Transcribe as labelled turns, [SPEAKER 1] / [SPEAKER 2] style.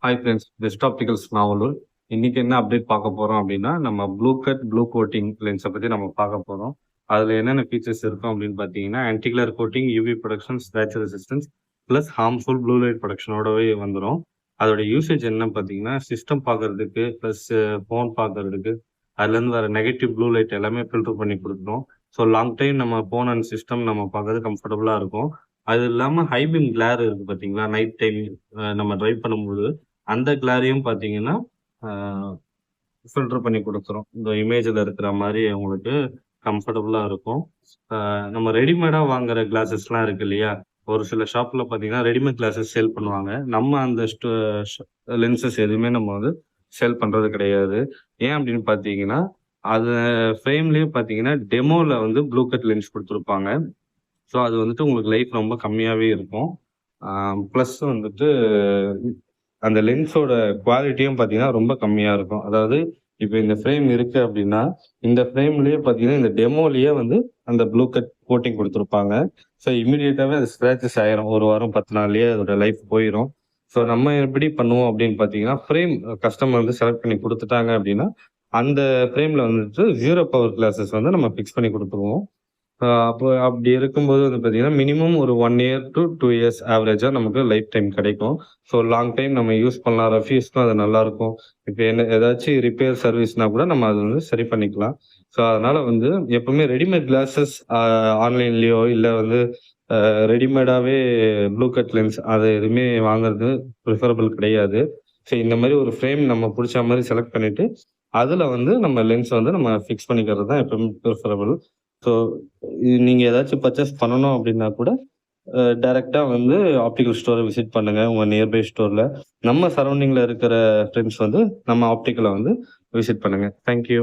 [SPEAKER 1] Hi friends, best opticals Navalur. இன்னைக்கு என்ன update பார்க்க போறோம் அப்படின்னா, நம்ம ப்ளூ கட் ப்ளூ கோட்டிங் லென்ஸை பற்றி நம்ம பார்க்க போறோம். அதில் என்னென்ன ஃபீச்சர்ஸ் இருக்கும் அப்படின்னு பார்த்தீங்கன்னா, antiglare coating, UV protection, scratch resistance plus harmful blue light ப்ரொடக்ஷனோடவே வந்துடும். அதோட யூசேஜ் என்ன பார்த்தீங்கன்னா, சிஸ்டம் பார்க்கறதுக்கு ப்ளஸ் ஃபோன் பார்க்கறதுக்கு அதுலேருந்து வர நெகட்டிவ் ப்ளூ லைட் எல்லாமே ஃபில்டர் பண்ணி கொடுத்துரும். ஸோ லாங் டைம் நம்ம ஃபோன் அண்ட் சிஸ்டம் நம்ம பார்க்கறது கம்ஃபர்டபுளாக இருக்கும். அது இல்லாமல் ஹைபீம் கிளேர் இருக்குது பார்த்தீங்களா, நைட் டைம் நம்ம ட்ரைவ் பண்ணும்போது அந்த கிளாரையும் பார்த்தீங்கன்னா ஃபில்டர் பண்ணி கொடுத்துரும். இந்த இமேஜில் இருக்கிற மாதிரி உங்களுக்கு கம்ஃபர்டபுளாக இருக்கும். நம்ம ரெடிமேடாக வாங்குற கிளாஸஸ்லாம் இருக்கு இல்லையா, ஒரு சில ஷாப்பில் பார்த்தீங்கன்னா ரெடிமேட் கிளாஸஸ் சேல் பண்ணுவாங்க. நம்ம அந்த லென்சஸ் எதுவுமே நம்ம வந்து சேல் பண்ணுறது கிடையாது. ஏன் அப்படின்னு பார்த்தீங்கன்னா, அது ஃப்ரேம்லேயே பார்த்தீங்கன்னா டெமோவில் வந்து ப்ளூ கட் லென்ஸ் கொடுத்துருப்பாங்க. ஸோ அது வந்துட்டு உங்களுக்கு லைஃப் ரொம்ப கம்மியாகவே இருக்கும். ப்ளஸ் வந்துட்டு அந்த லென்ஸோட குவாலிட்டியும் பார்த்தீங்கன்னா ரொம்ப கம்மியாக இருக்கும். அதாவது இப்போ இந்த ஃப்ரேம் இருக்கு அப்படின்னா, இந்த ஃப்ரேம்லேயே பார்த்தீங்கன்னா இந்த டெமோலேயே வந்து அந்த ப்ளூ கட் கோட்டிங் கொடுத்துருப்பாங்க. ஸோ இமீடியட்டாகவே அது ஸ்க்ராச்சஸ் ஆயிரும். 1 வாரம் 10 நாள்லேயே அதோட லைஃப் போயிடும். ஸோ நம்ம எப்படி பண்ணுவோம் அப்படின்னு பார்த்தீங்கன்னா, ஃப்ரேம் கஸ்டமர் வந்து செலக்ட் பண்ணி கொடுத்துட்டாங்க அப்படின்னா, அந்த ஃப்ரேமில் வந்துட்டு 0 பவர் கிளாஸஸ் வந்து நம்ம ஃபிக்ஸ் பண்ணி கொடுத்துருவோம். அப்போ அப்படி இருக்கும்போது வந்து பார்த்தீங்கன்னா, மினிமம் ஒரு 1 இயர் டு 2 இயர்ஸ் ஆவரேஜா நமக்கு லைஃப் டைம் கிடைக்கும். ஸோ லாங் டைம் நம்ம யூஸ் பண்ணலாம். ரஃப்யூஸ்க்கும் அது நல்லாயிருக்கும். இப்போ ஏதாச்சும் ரிப்பேர் சர்வீஸ்னா கூட நம்ம அது வந்து சரி பண்ணிக்கலாம். ஸோ அதனால வந்து எப்பவுமே ரெடிமேட் கிளாஸஸ் ஆன்லைன்லேயோ இல்லை வந்து ரெடிமேடாகவே ப்ளூ கட் லென்ஸ் அது எதுவுமே வாங்குறது ப்ரிஃபரபிள் கிடையாது. ஸோ இந்த மாதிரி ஒரு ஃப்ரேம் நம்ம பிடிச்ச மாதிரி செலக்ட் பண்ணிட்டு அதில் வந்து நம்ம லென்ஸ் வந்து நம்ம ஃபிக்ஸ் பண்ணிக்கிறது தான் எப்பவுமே ப்ரிஃபரபிள். ஸோ நீங்கள் ஏதாச்சும் பர்ச்சேஸ் பண்ணணும் அப்படின்னா கூட டைரெக்டாக வந்து ஆப்டிக்கல் ஸ்டோரை விசிட் பண்ணுங்கள் உங்கள் நியர்பை ஸ்டோரில். நம்ம சரௌண்டிங்கில் இருக்கிற ஃப்ரெண்ட்ஸ் வந்து நம்ம ஆப்டிக்கலை வந்து விசிட் பண்ணுங்கள். தேங்க்யூ.